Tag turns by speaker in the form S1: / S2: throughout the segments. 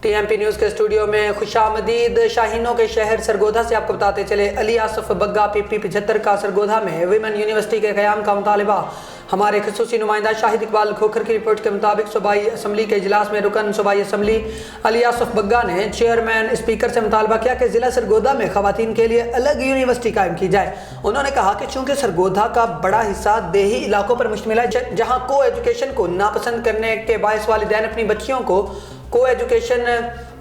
S1: TMP news के studio में खुशामदीद। शाहीनों के शहर सरगोधा से आपको बताते चले, अली आसफ बग्गा PP 75 का सरगोधा में विमेन यूनिवर्सिटी के क़याम का मुतालबा। हमारे खसूसी नुमाइंदा शाहिद इकबाल खोखर की रिपोर्ट के मुताबिक सूबाई असम्बली के इजलास में रुकन सूबाई असम्बली अली आसफ बग्गा ने चेयरमैन स्पीकर से मुतालबा किया कि ज़िला सरगोधा में ख़वातीन के लिए अलग यूनिवर्सिटी कायम की जाए। उन्होंने कहा कि चूँकि सरगोधा का बड़ा हिस्सा देही इलाकों पर मुश्तमिल है, जहाँ को एजुकेशन को नापसंद करने के बायस वालिदैन अपनी बच्चियों को को एजुकेशन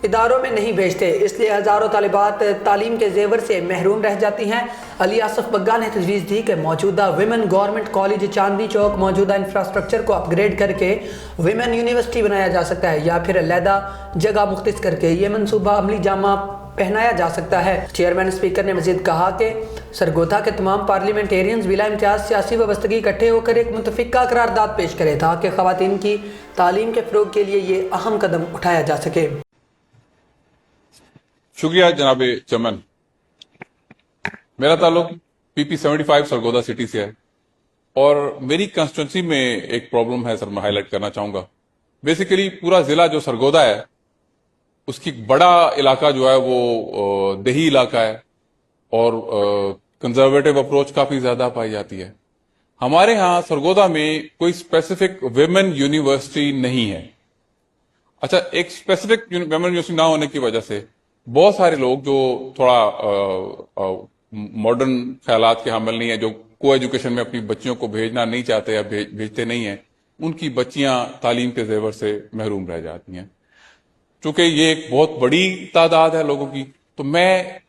S1: इदारों में नहीं भेजते, इसलिए हज़ारों तालिबात तालीम के जेवर से महरूम रह जाती हैं। अली आसफ बग्गा ने तजवीज़ दी कि मौजूदा women government college Chandni Chowk मौजूदा इंफ्रास्ट्रक्चर को अपग्रेड करके विमेन यूनिवर्सिटी बनाया जा सकता है, या फिर अलहदा जगह मुख्तस करके ये मनसूबा अमली जामा पहनाया जा सकता है। चेयरमैन स्पीकर ने मजीद कहा कि सरगोधा के तमाम पार्लियामेंटेरियंस बिला इम्तियाज सियासी वाबस्तगी इकट्ठे होकर एक मुतफिका करारदाद पेश करें ताकि ख़वातीन की तालीम के फ़रोग के लिए ये अहम कदम उठाया जा सके।
S2: शुक्रिया जनाब चमन। मेरा ताल्लुक PP 75 सरगोधा सिटी से है और मेरी कंस्टिट्यूंसी में एक प्रॉब्लम है सर, मैं हाईलाइट करना चाहूंगा। बेसिकली पूरा जिला जो सरगोधा है उसकी बड़ा इलाका जो है वो देही इलाका है और कंजर्वेटिव अप्रोच काफी ज्यादा पाई जाती है। हमारे यहाँ सरगोधा में कोई स्पेसिफिक विमेन यूनिवर्सिटी नहीं है। अच्छा, एक स्पेसिफिक विमेन यूनिवर्सिटी ना होने की वजह से बहुत सारे लोग जो थोड़ा मॉडर्न ख्यालात के हामिल नहीं है, जो को एजुकेशन में अपनी बच्चियों को भेजना नहीं चाहते या भेजते नहीं है, उनकी बच्चियां तालीम के जेवर से महरूम रह जाती हैं। चूंकि ये एक बहुत बड़ी तादाद है लोगों की, तो मैं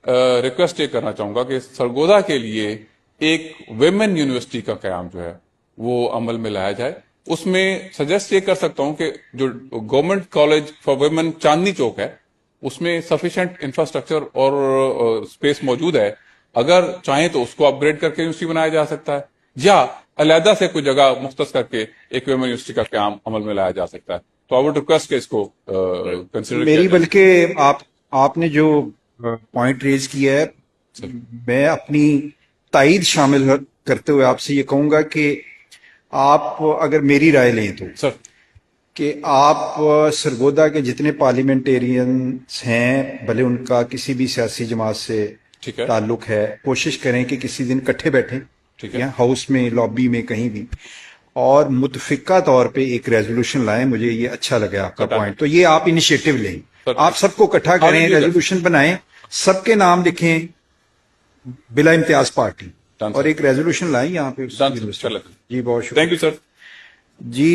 S2: रिक्वेस्ट ये करना चाहूंगा कि सरगोधा के लिए एक विमेन यूनिवर्सिटी का क़याम जो है वो अमल में लाया जाए। उसमें सजेस्ट ये कर सकता हूं कि जो government college for women Chandni Chowk है उसमें सफिशिएंट इंफ्रास्ट्रक्चर और स्पेस मौजूद है। अगर चाहें तो उसको अपग्रेड करके यूनिवर्सिटी बनाया जा सकता है, या अलहदा से कोई जगह मुख्तस करके एक विमेन यूनिवर्सिटी का क़याम अमल में लाया जा सकता है। तो आई वुड रिक्वेस्ट के इसको कंसिडर
S3: मेरी, बल्कि आपने जो पॉइंट रेज किया है, मैं अपनी तायीद शामिल करते हुए आपसे ये कहूंगा कि आप अगर मेरी राय लें तो
S2: सर
S3: कि आप सरगोधा के जितने पार्लियामेंटेरियंस हैं, भले उनका किसी भी सियासी जमात से ताल्लुक है, कोशिश करें कि किसी दिन इकट्ठे बैठें या हाउस में, लॉबी में, कहीं भी, और मुतफिका तौर पे एक रेजोल्यूशन लाएं। मुझे ये अच्छा लगा आपका पॉइंट। तो ये आप इनिशिएटिव लें, आप सबको इकट्ठा करें, रेजोल्यूशन बनाएं, सबके नाम लिखें बिला इम्तियाज पार्टी, और एक रेजोल्यूशन लाएं यहाँ पे। जी बहुत शुक्रिया।
S2: Thank you sir.
S3: जी।